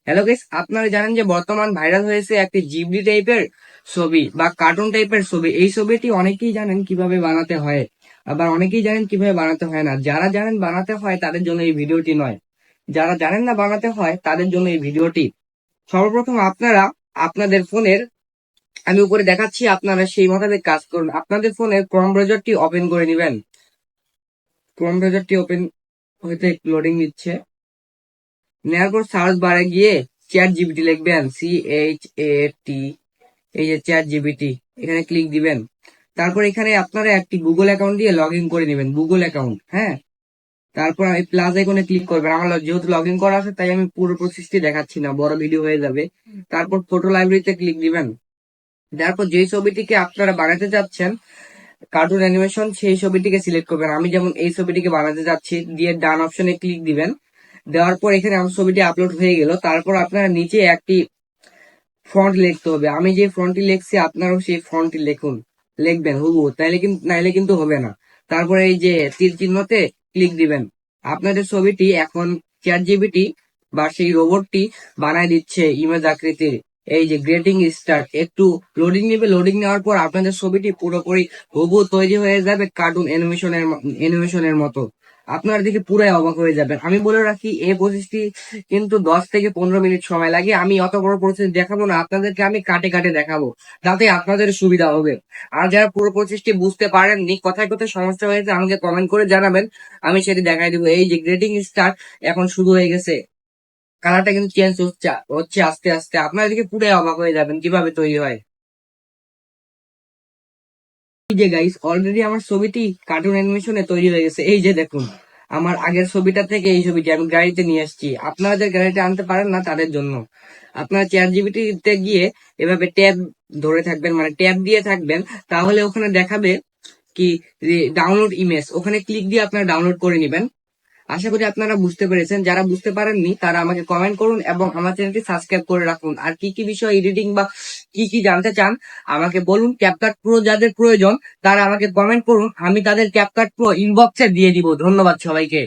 Hello guys, আপনারা জানেন যে বর্তমান ভাইরাল হয়েছে একটি জিবলি টাইপের ছবি বা কার্টুন টাইপের ছবি। এই ছবিটি অনেকেই জানেন কিভাবে বানাতে হয়, আবার অনেকেই জানেন কিভাবে বানাতে হয় না। যারা জানেন বানাতে হয় তাদের জন্য এই ভিডিওটি নয়, যারা জানেন না বানাতে হয় তাদের জন্য এই ভিডিওটি। সর্বপ্রথম আপনারা আপনাদের ফোনের, আমি উপরে দেখাচ্ছি, আপনারা সেই মোতাবেক কাজ করুন। আপনাদের ফোনের ক্রোম ব্রাউজারটি ওপেন করে নেবেন। ক্রোম ব্রাউজারটি ওপেন হইতে লোডিং নিচ্ছে। নেওয়ার পর সার্চ বারে গিয়ে চ্যাট জিপিটি লিখবেন, CHAT, এই যে চ্যাট জিপিটি, এখানে ক্লিক দিবেন। তারপর এখানে আপনারা একটি গুগল অ্যাকাউন্ট দিয়ে লগ ইন করে নেবেন, গুগল অ্যাকাউন্ট। হ্যাঁ, তারপর এই প্লাস আইকনে ক্লিক করবেন। আমার যেহেতু লগ ইন করা আছে তাই আমি পুরো প্রসেসটি দেখাচ্ছি না, বড় ভিডিও হয়ে যাবে। তারপর ফটো লাইব্রেরিতে ক্লিক দিবেন। তারপর যেই ছবিটিকে আপনারা বানাতে চাচ্ছেন কার্টুন অ্যানিমেশন, সেই ছবিটিকে সিলেক্ট করবেন। আমি যেমন এই ছবিটিকে বানাতে যাচ্ছি, দিয়ে ডান অপশনে ক্লিক দিবেন। দেওয়ার পর এখানে আমার ছবিটি আপলোড হয়ে গেল। তারপর আপনারা নিচে একটি ফন্ট লিখতে হবে। আমি যে ফন্টটি লিখছি আপনারাও সেই ফন্টটি লিখবেন হুবহু, নাইলে কিন্তু হবে না। তারপরে এই যে তীর চিহ্নতে ক্লিক দিবেন। আপনাদের ছবিটি এখন চ্যাট জিপিটি বা সেই রোবটটি বানায় দিচ্ছে ইমেজ আকৃতির। এই যে গ্রেটিং স্টার্ট, একটু লোডিং নেবে। লোডিং নেওয়ার পর আপনাদের ছবিটি পুরোপুরি হুবহু তৈরি হয়ে যাবে কার্টুন অ্যানিমেশনের মতো। আপনার দিকে পুরাই অবাক হয়ে যাবেন। আমি বলে রাখি, এই প্রসেসটি কিন্তু 10 থেকে 15 মিনিট সময় লাগে। আমি অত বড় প্রসেস দেখাবো না, আপনাদেরকে আমি কাটে কাটে দেখাবো, যাতে আপনাদের সুবিধা হবে। আর যারা পুরো প্রসেসটি বুঝতে পারেননি, কোথায় কোথায় সমস্যা হয়েছে আমাকে কমেন্ট করে জানাবেন, আমি সেটি দেখাই দিব। এই যে গ্রেটিং স্টার্ট এখন শুরু হয়ে গেছে, কালারটা কিন্তু চেঞ্জ হচ্ছে হচ্ছে আস্তে আস্তে। আপনার দিকে পুরাই অবাক হয়ে যাবেন কিভাবে তৈরি হয়। এই যে গাইস, অলরেডি আমার ছবিটি কার্টুন অ্যানিমেশনে তৈরি হয়ে গেছে। এই যে দেখুন, আমার আগের ছবিটা থেকে এই ছবিটি আমি গাড়িতে নিয়ে আসছি। আপনারা যে গাড়িতে আনতে পারেন না তাদের জন্য আপনারা চ্যাট জিপিটিতে গিয়ে এভাবে ট্যাব ধরে থাকবেন, মানে ট্যাব দিয়ে থাকবেন। তাহলে ওখানে দেখাবে কি ডাউনলোড ইমেজ, ওখানে ক্লিক দিয়ে আপনারা ডাউনলোড করে নেবেন। আশা করি আপনারা বুঝতে পেরেছেন। যারা বুঝতে পারেননি তারা আমাকে কমেন্ট করুন এবং আমার চ্যানেলটি সাবস্ক্রাইব করে রাখুন। আর কি কি বিষয় এডিটিং বা কি কি জানতে চান আমাকে বলুন। ক্যাপকাট প্রো যাদের প্রয়োজন তারা আমাকে কমেন্ট করুন, আমি তাদের ক্যাপকাট প্রো ইনবক্সে দিয়ে দিব। ধন্যবাদ সবাইকে।